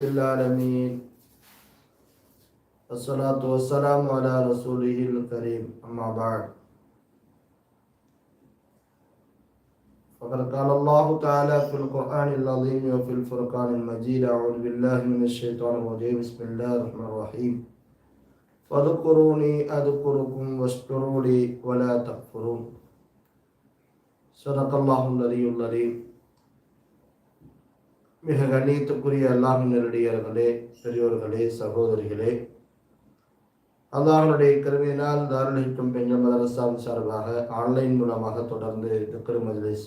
العالمين الصلاة والسلام على رسوله الكريم أما بعد فقد قال الله تعالى في القرآن العظيم وفي الفرقان المجيد أعوذ بالله من الشيطان الرجيم بسم الله الرحمن الرحيم فاذكروني أذكركم واشكروا لي ولا تكفرون صدق الله العلي العظيم. மிக கண்ணியத்துக்குரிய அல்லாஹ்வின் நல்லடியார்களே, பெரியோர்களே, சகோதரிகளே, அல்லாஹ்வுடைய கருணையினால் தாருல் ஹிக்மத் பெண்கள் மதரசாவின் சார்பாக ஆன்லைன் மூலமாக தொடர்ந்து திக்ர் மஜ்லிஸ்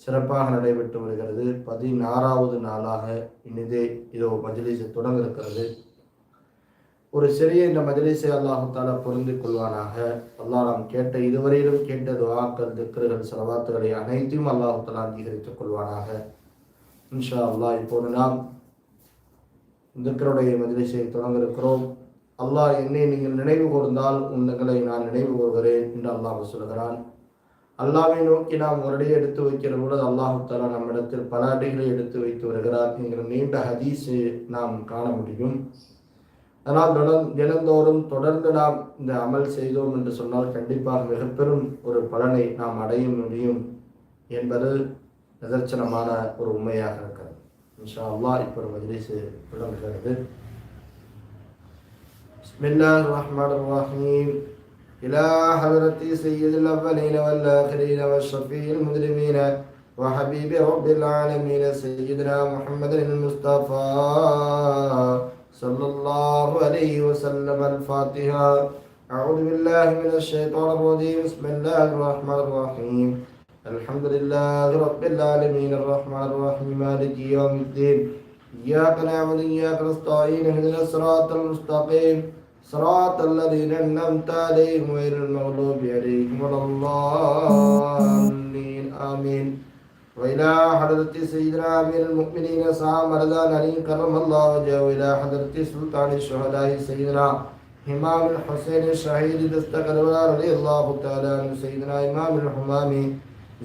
சிறப்பாக நடைபெற்று வருகிறது. 16வது நாளாக இனிதே இதோ மஜ்லிஸ் தொடங்க இருக்கிறது. ஒரு சிறிய இந்த மஜ்லிஸை அல்லாஹ் தஆலா புரிந்து கொள்வானாக. அல்லாஹ் நாம் கேட்ட இதுவரையிலும் கேட்ட துஆக்கள், திக்ர்கள், ஸலவாத்துகளை அனைத்தையும் அல்லாஹ் தஆலா அங்கீகரித்துக் கொள்வானாக. இன்ஷா அல்லாஹ் இப்போது நாம் திக்ருடைய மஜ்லிஸை தொடங்க இருக்கிறோம். அல்லாஹ் என்னை நீங்கள் நினைவு கூர்ந்தால் உங்களை நான் நினைவு கூர்கிறேன் என்று அல்லாஹ் சொல்கிறான். அல்லாஹ்வை நோக்கி நாம் ஒரு அடியை எடுத்து வைக்கிற பொழுது அல்லாஹ் தஆலா நம்மிடத்தில் பல அடிகளை எடுத்து வைத்து வருகிறார் என்கிற நீண்ட ஹதீஸை நாம் காண முடியும். அதனால் தினந்தோறும் தொடர்ந்து நாம் இந்த அமல் செய்தோம் என்று சொன்னால் கண்டிப்பாக மிக பெரும் ஒரு பலனை நாம் அடைய முடியும் என்பது நிதர்சனமான ஒரு உண்மையாக இருக்கிறது. இன்ஷா அல்லாஹ் இப்போ ஒரு மஜ்லிஸ் தொடங்குகிறது. பிஸ்மில்லாஹிர் ரஹ்மானிர் ரஹீம். இலா ஹதரத்தி சய்யிதில் அவ்வலீன வல் ஆகிரீன வஷ்ஷஃபீஇல் முஜ்ரிமீன وحبيب رب العالمين سيدنا محمد المصطفى صلى الله عليه وسلم. الفاتحة. أعوذ بالله من الشيطان الرجيم. بسم الله الرحمن الرحيم. الحمد لله رب العالمين الرحمن الرحيم مالك يوم الدين. إياك نعبد وإياك نستعين اهدنا الصراط المستقيم صراط الذين أنعمت عليهم غير المغضوب عليهم ولا الضالين آمين. وإلى حضرة سيدنا أمير المؤمنين سعد مرضان علي كرم الله وجهه، وإلى حضرة سلطان الشهداء سيدنا إمام الحسين الشهيد دستقر رضي الله تعالى عنه، سيدنا إمام الحمامي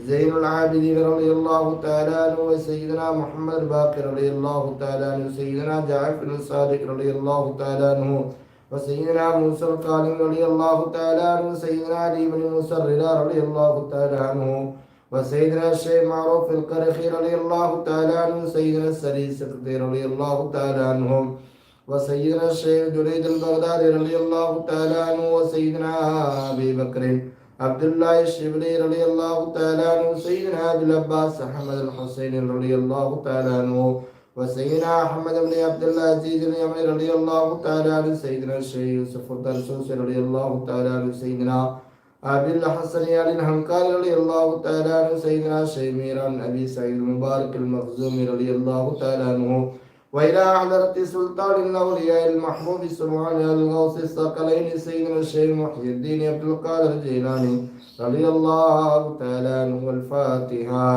زين العابدين رضي الله تعالى عنه، وسيدنا محمد الباقر رضي الله تعالى عنه، سيدنا جعفر الصادق رضي الله تعالى عنه، وسيدنا موسى الكاظم رضي الله تعالى عنه، سيدنا علي بن موسى الرضا رضي الله تعالى عنه، وسيدنا الشيخ معروف القرخي رضي الله تعالى عنه، سيدنا السريس رضي الله تعالى عنهم، وسيدنا الشيخ جنيد البغدادي رضي الله تعالى عنه، وسيدنا أبي بكر عبد الله الشبلي رضي الله تعالى عنه، سيدنا أبي العباس أحمد الحسين رضي الله تعالى عنه، وسيدنا أحمد بن عبد الله العزيز اليمني رضي الله تعالى عنه، سيدنا الشيخ يوسف الدرسوسي رضي الله تعالى عنه، سيدنا أبي الحسن علي الحنكاري رضي الله تعالى عنه، سيدنا الشيخ ميران أبي سعيد المبارك المخزومي رضي الله تعالى عنه، وإلى حضرة سلطان الأولياء المحبوب سبحان الغوث الثقلين سيدنا الشيخ محي الدين عبد القادر الجيلاني رضي الله تعالى عنه. الفاتحة.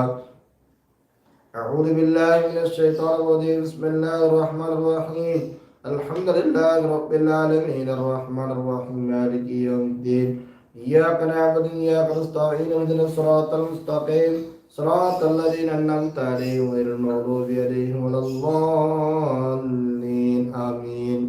أعوذ بالله من الشيطان الرجيم. بسم الله الرحمن الرحيم. الحمد لله رب العالمين الرحمن الرحيم مالك يوم الدين. إياك نعبد وإياك نستعين اهدنا الصراط المستقيم صراط الذين أنعمت عليهم غير المغضوب عليهم ولا الضالين آمين.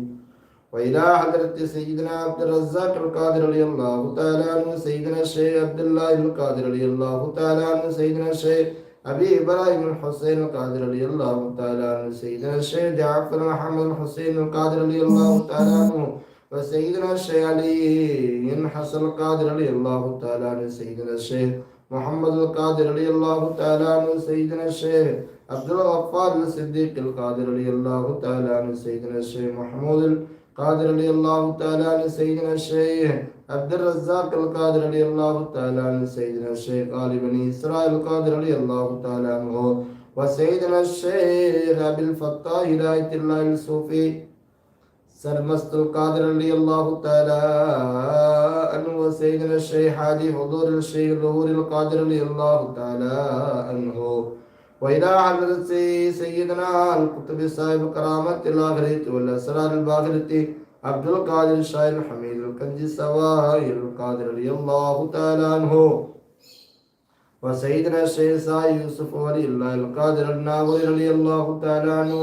وإلى حضرة سيدنا عبد الرزاق القادر رضي الله تعالى عنه، سيدنا الشيخ عبد الله القادر رضي الله تعالى عنه، سيدنا الشيخ أبي إبراهيم الحسين القادر رضي الله تعالى عنه، سيدنا الشيخ جعفر محمد الحسين القادر رضي الله تعالى عنه، وسيدنا الشيخ علي حسن القادر رضي الله تعالى عنه، سيدنا الشيخ محمد القادر رضي الله تعالى عنه، سيدنا الشيخ عبد الغفار الصديق القادر رضي الله تعالى عنه، سيدنا الشيخ محمود القادر رضي الله تعالى عنه، سيدنا الشيخ عبد الرزاق القادر رضي الله تعالى عنه، سيدنا الشيخ علي بن إسرائيل القادر رضي الله تعالى عنه، وسيدنا الشيخ أبي الفتاح هداية الله الصوفي سرمست القادر رضي الله تعالى عنه، وسيدنا الشيخ حاجي حضور الشيخ ظهور القادر رضي الله تعالى عنه، وإلى حضرة سيدنا القطب صاحب كرامة الآخرة والأسرار الباخرة عبد القادر الشاعر الحميد الكنز السوائر القادر رضي الله تعالى عنه، وسيدنا الشيخ يوسف ولي الله القادر الناظر رضي الله تعالى عنه،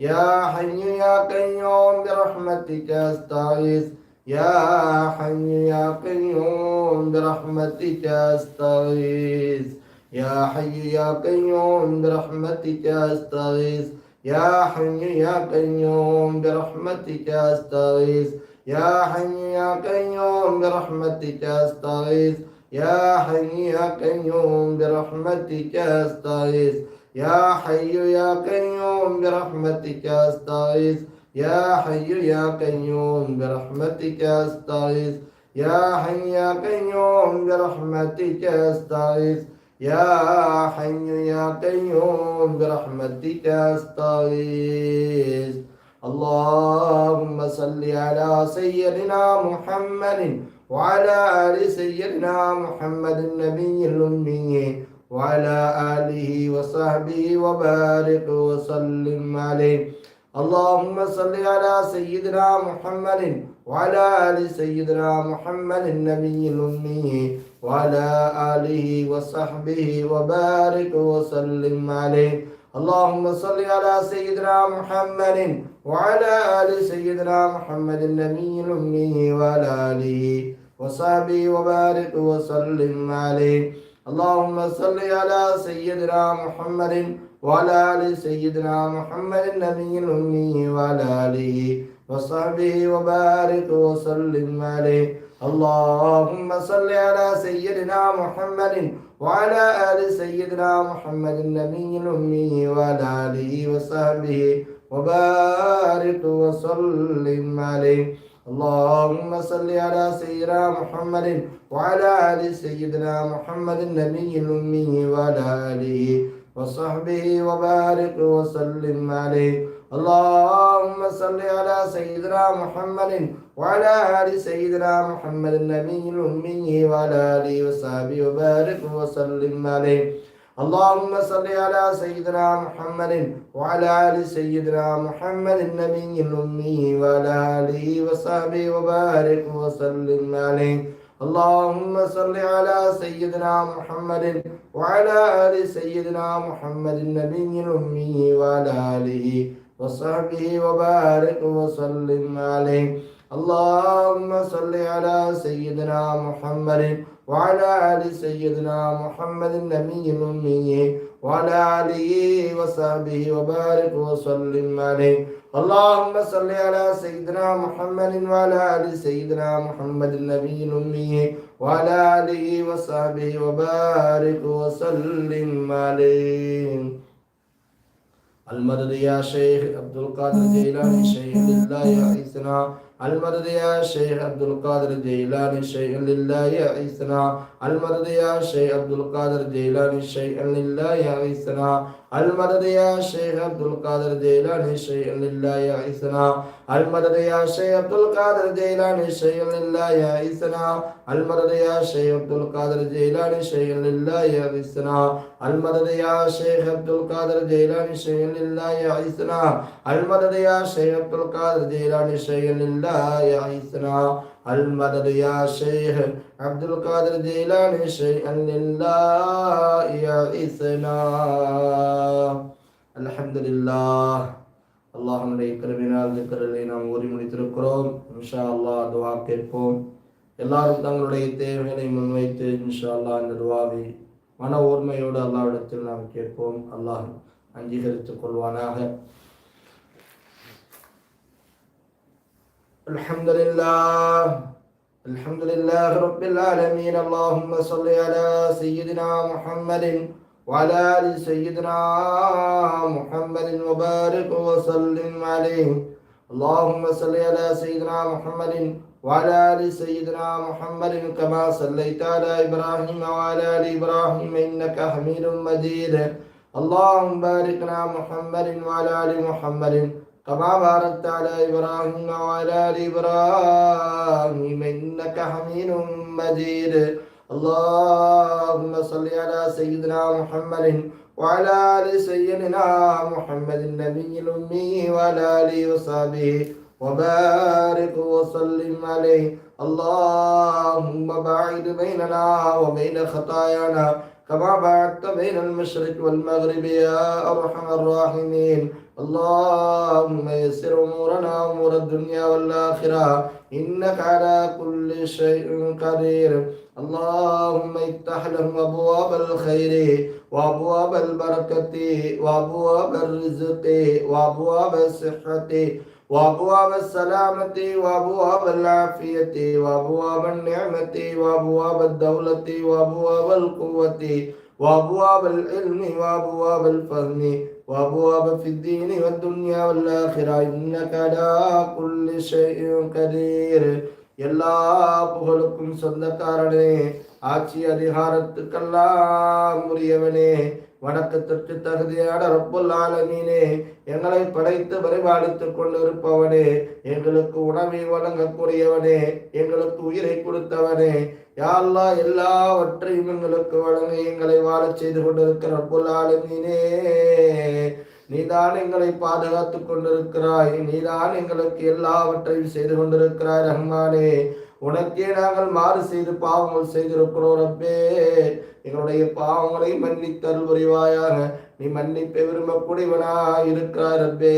يا حي يا قيوم برحمتك أستغيث يا حي يا قيوم برحمتك أستغيث يا حي يا قيوم برحمتك أستغيث يا حي يا قيوم برحمتك أستغيث يا حي يا قيوم برحمتك أستغيث يا حي يا قيوم برحمتك أستغيث يا حي يا قيوم برحمتك أستغيث يا حي يا قيوم برحمتك أستغيث يا حي يا قيوم برحمتك أستغيث يا حي يا قيوم برحمتك أستغيث اللهم صل على سيدنا محمد وعلى آل سيدنا محمد النبي الأمي وعلى آله وصحبه وبارك وسلم عليه اللهم صل على سيدنا محمد وعلى آل سيدنا محمد النبي الأمي وعلى آله وصحبه وبارك وسلم عليه اللهم صل على سيدنا محمد وعلى آل سيدنا محمد النبي الأمي وعلى آله وصحبه وبارك وسلم عليه اللهم صل على سيدنا محمد وعلى آل سيدنا محمد النبي الأمي وعلى آله وصحبه وبارك وسلم عليه اللهم صل على سيدنا محمد وعلى آل سيدنا محمد النبي الأمي وعلى آله وصحبه وبارك وسلم عليه اللهم صل على سيدنا محمد وعلى آل سيدنا محمد النبي الأمي وعلى آله وصحبه وبارك وسلم عليه اللهم صل على سيدنا محمد وعلى آل سيدنا محمد النبي الأمي وعلى آله وصحبه وبارك وسلم عليه اللهم صل على سيدنا محمد وعلى آل سيدنا محمد النبي الأمي وعلى آله وصحبه وبارك وسلم عليه اللهم صل على سيدنا محمد وعلى آل سيدنا محمد النبي الأمي وعلى آله وصحبه وبارك وسلم عليه اللهم صل على سيدنا محمد وعلى آل سيدنا محمد النبي الأمي وعلى آله وصحبه وبارك وسلم عليه اللهم صل على سيدنا محمد وعلى آل سيدنا محمد النبي الأمي وعلى آله وصحبه وبارك وسلم عليه المدد يا شيخ عبد القادر الجيلاني شيخ لله عيسنا المدد يا شيخ عبد القادر الجيلاني شيئا لله عيسنا المدد يا شيخ عبد القادر الجيلاني شيئا لله عيسنا المدد يا شيخ عبد القادر الجيلاني شيئا لله عيسنا المدد يا شيخ عبد القادر الجيلاني شيئا لله عيسنا المدد يا شيخ عبد القادر الجيلاني شيئا لله عيسنا المدد يا شيخ عبد القادر الجيلاني شيئا لله عيسنا المدد يا شيخ عبد القادر الجيلاني شيئا لله عيسنا المدد يا شيخ عبد القادر الجيلاني شيئا لله عيسنا الحمد لله அல்லாஹ்வுடைய கிருபையினால் திக்ரிலே நாம் ஓதி முடித்திருக்கிறோம். இன்ஷா அல்லாஹ் துஆ கேட்போம். எல்லாரும் தங்களுடைய தேவைகளை முன்வைத்து இன்ஷா அல்லாஹ் இந்த துஆவை மன ஓர்மையோடு அல்லாஹ்விடத்தில் நாம் கேட்போம். அல்லாஹ் அங்கீகரித்துக் கொள்வானாக. அல்ஹம்துலில்லாஹ் ரப்பில் ஆலமீன். அல்லாஹும்ம ஸல்லி அலா சய்யிதினா முஹம்மதின் وعلى آل سيدنا محمد وبارك وسلم عليه اللهم صل على سيدنا محمد وعلى آل سيدنا محمد كما صليت على إبراهيم وعلى آل إبراهيم إنك حميد مجيد اللهم بارك على محمد وعلى آل محمد كما باركت على إبراهيم وعلى آل إبراهيم إنك حميد مجيد اللهم صل على سيدنا محمد وعلى آل سيدنا محمد النبي الأمي وعلى آله وصحبه وبارك وسلم عليه اللهم باعد بيننا وبين خطايانا كما باعدت بين المشرق والمغرب يا أرحم الراحمين اللهم يسر أمورنا أمور الدنيا والآخرة إنك على كل شيء قدير. اللهم افتح لهم أبواب الخير وأبواب البركة وأبواب الرزق وأبواب الصحة وأبواب السلامة وأبواب العافية وأبواب النعمة وأبواب الدولة وأبواب القوة وأبواب العلم وأبواب الفهم وأبواب في الدين والدنيا والآخرة إنك على كل شيء قدير. எல்லா புகழுக்கும் சொந்தக்காரனே, ஆட்சி அதிகாரத்துக்கெல்லாம் உரியவனே, வணக்கத்திற்கு தகுதியான ரப்புல் ஆலமீனே, எங்களை படைத்து பரிபாலித்துக் கொண்டிருப்பவனே, எங்களுக்கு உணவை வழங்கக்கூடியவனே, எங்களுக்கு உயிரை கொடுத்தவனே, யா அல்லாஹ் எல்லாவற்றையும் எங்களுக்கு வழங்க எங்களை வாழச் செய்து கொண்டிருக்கிற ரப்புல் ஆலமீனே, நீதான் எங்களை பாதுகாத்துக் கொண்டிருக்கிறாய், நீதான் எங்களுக்கு எல்லாவற்றையும் செய்து கொண்டிருக்கிறாய் ரஹ்மானே. உனக்கே நாங்கள் மாறு செய்து பாவங்கள் செய்திருக்கிறோம் ரப்பே. எங்களுடைய பாவங்களை மன்னித்தல் புரிவாயாக. நீ மன்னிப்பை விரும்பக்கூடியவனா இருக்கிறாய் ரப்பே.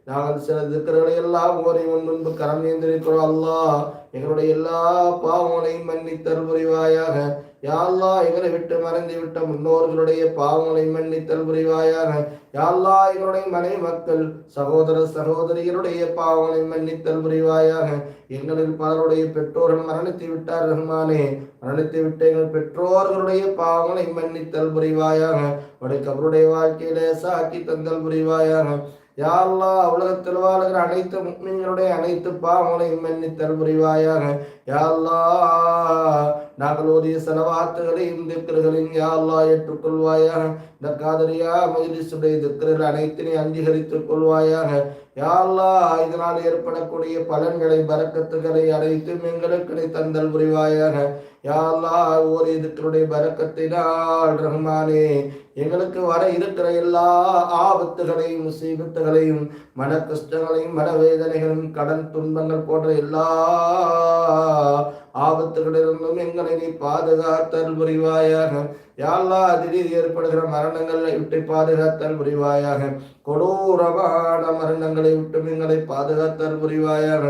நாங்கள் சில திக்கர்களை எல்லாம் ஓரை முன்பு கரம் ஏந்திருக்கிறோம் அல்லாஹ். எங்களுடைய எல்லா பாவங்களையும் மன்னித்தல் புரிவாயாக. யா அல்லாஹ் எங்களை விட்டு மறைந்து விட்ட முன்னோர்களுடைய பாவங்களை மன்னித்தல் புரிவாயாக. யா அல்லாஹ் எங்களுடைய மனைவி மக்கள் சகோதர சகோதரிகளுடைய பாவங்களை மன்னித்தல் புரிவாயாக. எங்களில் பலருடைய பெற்றோர்கள் மரணித்து விட்டார் ரஹ்மானே. மரணித்து விட்ட எங்கள் பெற்றோர்களுடைய பாவங்களை மன்னித்தல் புரிவாயாக. அவருடைய வாழ்க்கையில சாக்கி தந்தல் புரிவாயாக. யா அல்லாஹ் உலகத்தில் வாழ்கிற அனைத்து முஸ்லிம்களுடைய அனைத்து பாவங்களையும் மன்னித்தல் புரிவாயாக. யா அல்லாஹ் நாங்கள் ஓதிய செலவாத்துகளையும் திக்ருகளையும் யா அல்லாஹ் ஏற்றுக்கொள்வாயாக. இந்த காதரியா மஜ்லிஸுடைய திக்ருகள் அனைத்தினை அங்கீகரித்துக் கொள்வாயாக. யா அல்லாஹ் இதனால் ஏற்படக்கூடிய பலன்களை பரக்கத்துகளை அனைத்தும் எங்களுக்கு நீ தந்தல் புரிவாயாக. யா அல்லாஹ் ஓதிய திக்ருடைய பரக்கத்தினால் ரஹ்மானே எங்களுக்கு வர இருக்கிற எல்லா ஆபத்துகளையும் முசீபத்துகளையும் மன கஷ்டங்களையும் மனவேதனைகளும் கடன் துன்பங்கள் போன்ற எல்லா ஆபத்துகளிலிருந்தும் எங்களை நீ பாதுகாத்தல் புரிவாயாக. யா அல்லாஹ் திடீர் ஏற்படுகிற மரணங்களை விட்டு பாதுகாத்தல் புரிவாயாக. கொடூரமான மரணங்களை விட்டு எங்களை பாதுகாத்தல் புரிவாயாக.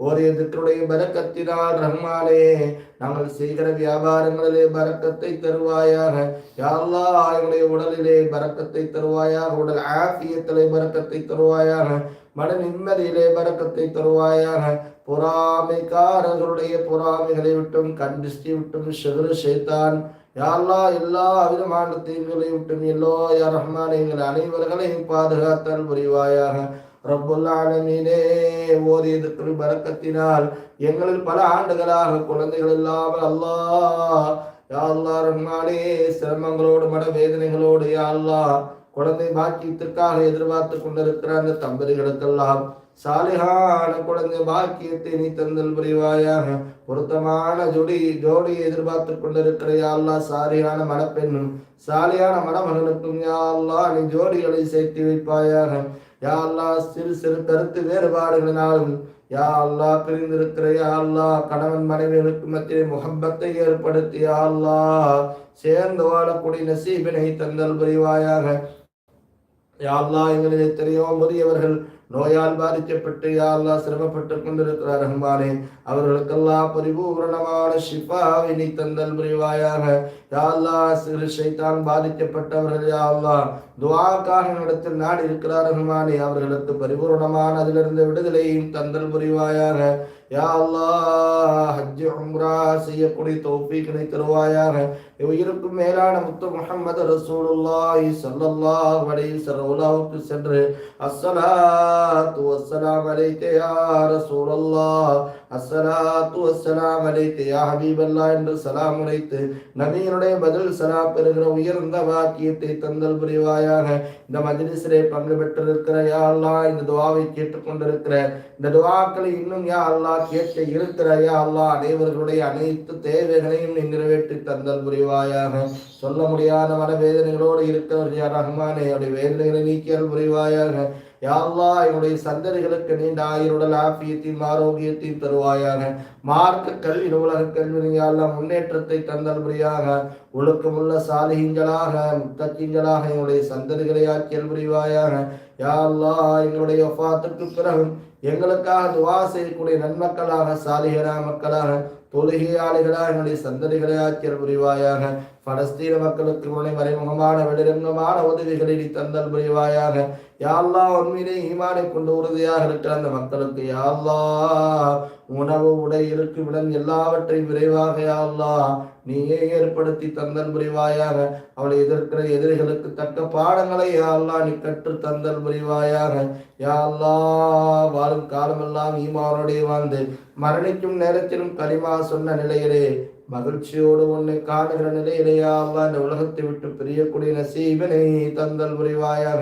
ஓரிய திக்கருடைய பரக்கத்தினால் ரஹ்மானே நாங்கள் செய்கிற வியாபாரங்களிலே பரக்கத்தை தருவாயாக. யா அல்லாஹ் எங்களுடைய உடலிலே பரக்கத்தை தருவாயாக. உடல் ஆஃபியத்திலே பரக்கத்தை தருவாயாக. மன நிம்மதியிலே பரக்கத்தை தருவாயாக. பொறாமைக்காரர்களுடைய பொறாமைகளை விட்டும் கண்டிஷ்டி விட்டும் ஷெகரு ஷைத்தான் யா அல்லாஹ் எல்லா விதமான தீங்குகளை விட்டும் எல்லோ யா ரஹ்மான் எங்கள் அனைவர்களையும் பாதுகாத்தல் புரிவாயாக. ரப்புல் ஆலமீனே ஓதிய திக்ரு பரக்கத்தினால் எங்களில் பல ஆண்டுகளாக குழந்தைகள் இல்லாமல் அல்லாஹ் யா அல்லாஹ் ரஹ்மானே சிரமங்களோடு மன வேதனைகளோடு யா அல்லாஹ் குழந்தை பாக்கியத்திற்காக எதிர்பார்த்து கொண்டிருக்கிற அந்த தம்பதிகளுக்கெல்லாம் சாலிஹான குழந்தை பாக்கியத்தை நீ தந்தல் புரிவாயாக. பொருத்தமான ஜோடி எதிர்பார்த்து கொண்டிருக்கிற யா அல்லாஹ் சாலிஹான மணப்பெண்ணும் சாலியான மணமகனுக்கும் யா அல்லாஹ் நீ ஜோடிகளை சேர்த்து வைப்பாயாக. யா அல்லாஹ் சிறு சிறு கருத்து வேறுபாடுகளினாலும் யா அல்லாஹ் பிரிந்திருக்கிற யா அல்லாஹ் கணவன் மனைவிகளுக்கு மத்திய முகப்பத்தை ஏற்படுத்தி யா அல்லாஹ் சேர்ந்து வாழக்கூடிய நசீபினை தந்தல் புரிவாயாக. யா அல்லாஹ் எங்களிலே தெரியும் முதியவர்கள் நோயால் பாதிக்கப்பட்டு யா அல்லாஹ் சிரமப்பட்டு கொண்டிருக்கிறார் ரஹ்மானே அவர்களுக்கெல்லாம் பரிபூரணமான ஷிஃபாவை நீ தந்தல் புரிவாயாக. யா அல்லாஹ் சிறு ஷைத்தான் பாதிக்கப்பட்டவர்கள் யா அல்லாஹ் துஆக்காக நடத்தில் நாடி இருக்கிறார் ரஹ்மானே அவர்களுக்கு பரிபூரணமான அதிலிருந்து விடுதலையும் தந்தல் புரிவாயாக. யா அல்லாஹ் ஹஜ் உம்ரா செய்யக்கூடிய தௌஃபீக்கினை தருவாயாக. உயிருக்கும் மேலான முத்து முஹம்மது ரசூலுல்லாஹி ஸல்லல்லாஹு அலைஹி வஸல்லம் சென்று அஸ்ஸலாத்து வஸ்ஸலாம் அலைக யா ரசூலல்லாஹ் அஸ்ஸலாத்து வஸ்ஸலாம் அலைக யா ஹபீபல்லாஹ் என்று சலாம் உரைத்து நபியினுடைய பதில் சலாம் பெறுகிற உயர்ந்த வாக்கியத்தை தந்தல் புரிவாயாக. இந்த மஜ்லிஸிலே பங்கு பெற்றிருக்கிற யா அல்லாஹ் இந்த துஆவை கேட்டுக்கொண்டிருக்கிற இந்த துஆக்களை இன்னும் யா அல்லாஹ் கேட்க இருக்கிற யா அல்லாஹ் அனைவர்களுடைய அனைத்து தேவைகளையும் நீ நிறைவேற்றி தந்தல் புரிவாயாக. சொல்ல முடியாத மனவேதனைகளோடு இருக்கிறவர் யா ரஹ்மானே அவருடைய வேதனைகளை நீக்கியல் புரிவாயாக. யா அல்லாஹ் எங்களுடைய சந்ததிகளுக்கு நீண்ட ஆயுளுடன் ஆஃபியத்தையும் ஆரோக்கியத்தையும் தருவாயாக. மார்க்க கல்வி உலக கல்வி யா அல்லாஹ் முன்னேற்றத்தை தந்தல்படியாக ஒழுக்கமுள்ள சாலிஹீன்களாக முத்தகீன்களாக எங்களுடைய சந்ததிகளை ஆக்கியல் புரிவாயாக. யா அல்லாஹ் எங்களுடைய வஃபாத்துக்கு பிறகு எங்களுக்காக துஆ செய்யக்கூடிய நன்மக்களாக சாலிஹான மக்களாக தொழுகையாளிகளாக என்னுடைய சந்ததிகளை ஆக்கியல் புரிவாயாக. பலஸ்தீன மக்களுக்கு உன்னை மறைமுகமான வெளிரங்கமான உதவிகளை நீ தந்தல் புரிவாயாக. யா அல்லாஹ் உண்மையிலே ஈமானை கொண்டு உறுதியாக இருக்கிற அந்த மக்களுக்கு யா அல்லாஹ் உணவு உடை இருக்குமிடம் எல்லாவற்றையும் விரைவாக யா அல்லாஹ் நீயே ஏற்படுத்தி தந்தல் புரிவாயாக. அவளை எதிர்க்கிற எதிரிகளுக்கு தக்க பாடங்களை யா அல்லாஹ் நீ கற்று தந்தல் புரிவாயாக. யா அல்லாஹ் வாழும் காலமெல்லாம் ஈமானுடைய வாழ்ந்து மரணிக்கும் நேரத்திலும் கலிமா சொன்ன நிலையிலே மகிழ்ச்சியோடு உன்னை காணுகிற நிலையிலேயா அல்லாஹ் இந்த உலகத்தை விட்டு பிரியக்கூடிய நசீபனை தந்தல் புரிவாயாக.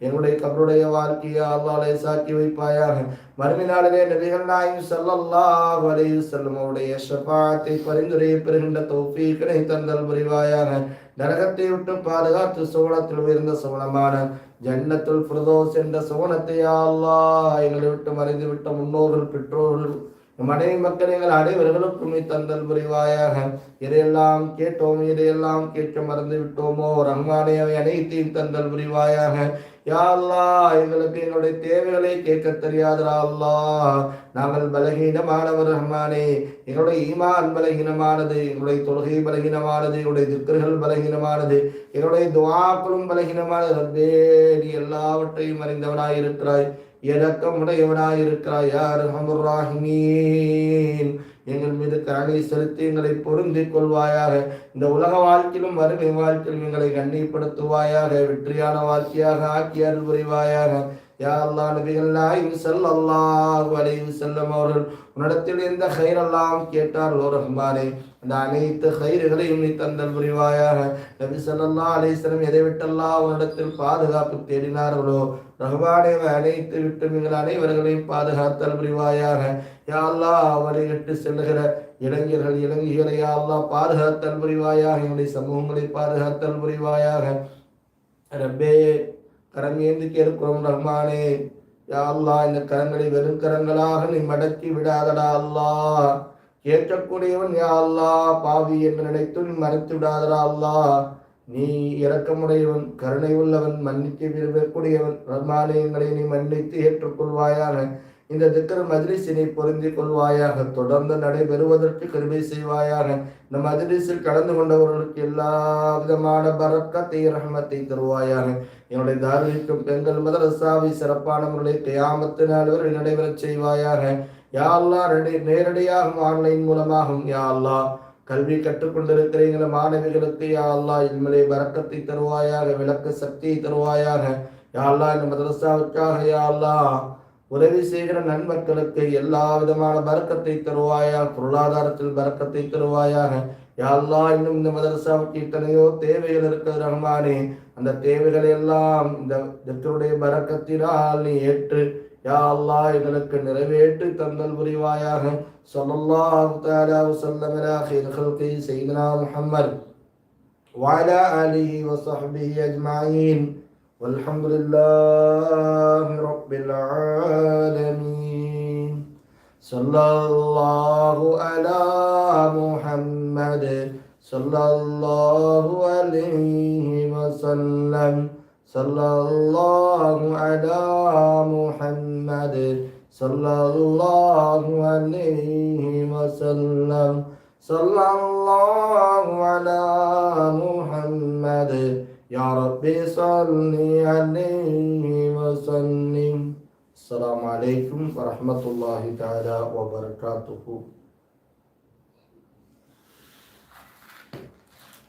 என்னுடைய கபருடைய வாழ்க்கையை அல்லாஹ் சாக்கி வைப்பாயாக. மறுமை நாளிலே நபிகள் நாயகம் ஸல்லல்லாஹு அலைஹி வஸல்லம் அவருடைய ஷஃபாஅத்தை பரிந்துரை பெறுகின்ற தௌஃபீக்கினை தந்தல் புரிவாயாக. நரகத்தை விட்டு பாதுகாத்து சுவனத்தில் உயர்ந்த சுவனமான ஜன்னத்துல் ஃபிர்தௌஸ் என்ற சுவனத்தை அல்லாஹ் எங்களை விட்டு மறைந்து விட்ட முன்னோர்கள் பெற்றோர்கள் மனைவி மக்கள் எங்கள் அனைவர்களுக்கும் தந்தல் புரிவாயாக. இதையெல்லாம் கேட்டோம், இதையெல்லாம் கேட்க மறந்து விட்டோமோ ரஹ்மானே அவை அனைத்தையும் தந்தல் புரிவாயாக. யா அல்லாஹ் எங்களுக்கு எங்களுடைய தேவைகளை கேட்க தெரியாதரா அல்லாஹ். நாங்கள் பலகீனமானவர் ரஹ்மானே. எங்களுடைய ஈமான் பலகீனமானது, எங்களுடைய தொழுகை பலகீனமானது, எங்களுடைய திக்ர்கள் பலகீனமானது, எங்களுடைய துஆக்களும் பலகீனமானது. ரப்பே நீ எல்லாவற்றையும் அறிந்தவனாய் இருக்கிறாய், இரக்கமுடையவனாய் இருக்கிறாய். யா அர்ஹமுர் ராஹிமீன் எங்கள் மீது கருணை செலுத்தி எங்களை பொருந்திக் கொள்வாயாக. இந்த உலக வாழ்க்கையிலும் வறுமை வாழ்க்கையிலும் எங்களை கண்ணியப்படுத்துவாயாக. வெற்றியான வாழ்க்கையாக ஆக்கி அருள் புரிவாயாக. யா அல்லாஹ் நபிகள் நாயகம் ஸல்லல்லாஹு அலைஹி வஸல்லம் அவர்கள் உன்னிடத்தில் எந்த கைரெல்லாம் கேட்டார்களோ ரஹ்மானே அந்த அனைத்து கைர்களையும் நீ தந்தல் புரிவாயாக. நபி ஸல்லல்லாஹு அலைஹி வஸல்லம் எதை விட்டெல்லாம் உன்னிடத்தில் பாதுகாப்பு தேடினார்களோ ரஹ்மானே அனைத்து விட்டு நீங்கள் அனைவர்களையும் பாதுகாத்தல் புரிவாயாக. யா அல்லாஹ் வழிகட்டு செல்லுகிற இளைஞர்கள் இளைஞர்களை யா அல்லாஹ் பாதுகாத்தல் புரிவாயாக. என்னுடைய சமூகங்களை பாதுகாத்தல் புரிவாயாக. ரப்பே கரம் ஏந்தி கேட்கிறோம் ரஹ்மானே. யா அல்லாஹ் இந்த கரங்களை வெறும் கரங்களாக நீ மடக்கி விடாதடா அல்லாஹ். கேட்கக்கூடியவன் யா அல்லாஹ் பாவி என்று நினைத்து நீ மறைத்து விடாதடா அல்லாஹ். நீ இரக்கமுடையவன், கருணை உள்ளவன், மன்னிக்க விரும்பக்கூடியவன் ரஹ்மானே. எங்களை நீ மன்னித்து ஏற்றுக்கொள்வாயாக. இந்த திக்ர் மஜ்லிஸினை பொருந்திக் கொள்வாயாக. தொடர்ந்து நடைபெறுவதற்கு கிருபை செய்வாயாக. இந்த மஜ்லிஸில் கலந்து கொண்டவர்களுக்கு எல்லா விதமான பரக்கத்தை ரஹ்மத்தை தருவாயாக. என்னுடைய தார்மீகம் பெண்கள் மதரசாவை சிறப்பான முறையில் கியாமத்து நாள் வரை நடைபெறச் செய்வாயாக. யா அல்லாஹ் நேரடியாகவும் ஆன்லைன் மூலமாகவும் யா அல்லாஹ் கல்வி கற்றுக்கொண்டிருக்கிற எங்கள் மாணவிகளுக்கு யா அல்லாஹ் இல்மிலே பரக்கத்தை தருவாயாக, விளக்க சக்தியை தருவாயாக. யா அல்லாஹ் இந்த மதரசாவுக்காக யா அல்லாஹ் உதவி செய்கிற நன்மக்களுக்கு எல்லா விதமான பரக்கத்தை தருவாயாக. பொருளாதாரத்தில் பரக்கத்தை தருவாயாக. யா அல்லாஹ் இன்னும் இந்த மதரசாவுக்கு எத்தனையோ தேவைகள் இருக்கிறது ரஹ்மானே. அந்த தேவைகளை எல்லாம் இந்த திக்ருடைய பரக்கத்தினால் நீ ஏற்று யா அல்லாஹ் எங்களுக்கு நிறைவேற்றி தந்தல் புரிவாயாக. ஸல்லல்லாஹு தஆலா வஸல்லம் அலா கைர் ஹல்கி சய்யிதினா முஹம்மத் வஅலா ஆலிஹி வஸஹ்பிஹி அஜ்மஈன் வல்ஹம்துலில்லாஹி ரப்பில் ஆலமீன். ஸல்லல்லாஹு அலா முஹம்மத் ஸல்லல்லாஹு அலைஹி வஸல்லம். ஸல்லல்லாஹு அலா முஹம்மத் ஸல்லல்லாஹு அலைஹி வஸல்லம். ஸல்லல்லாஹு அலா முஹம்மத் யா ரப்பி ஸல்லி அலைஹி வஸல்லிம். அஸ்ஸலாமு அலைக்கும் வரஹ்மத்துல்லாஹி தஆலா வபரகாத்துஹு.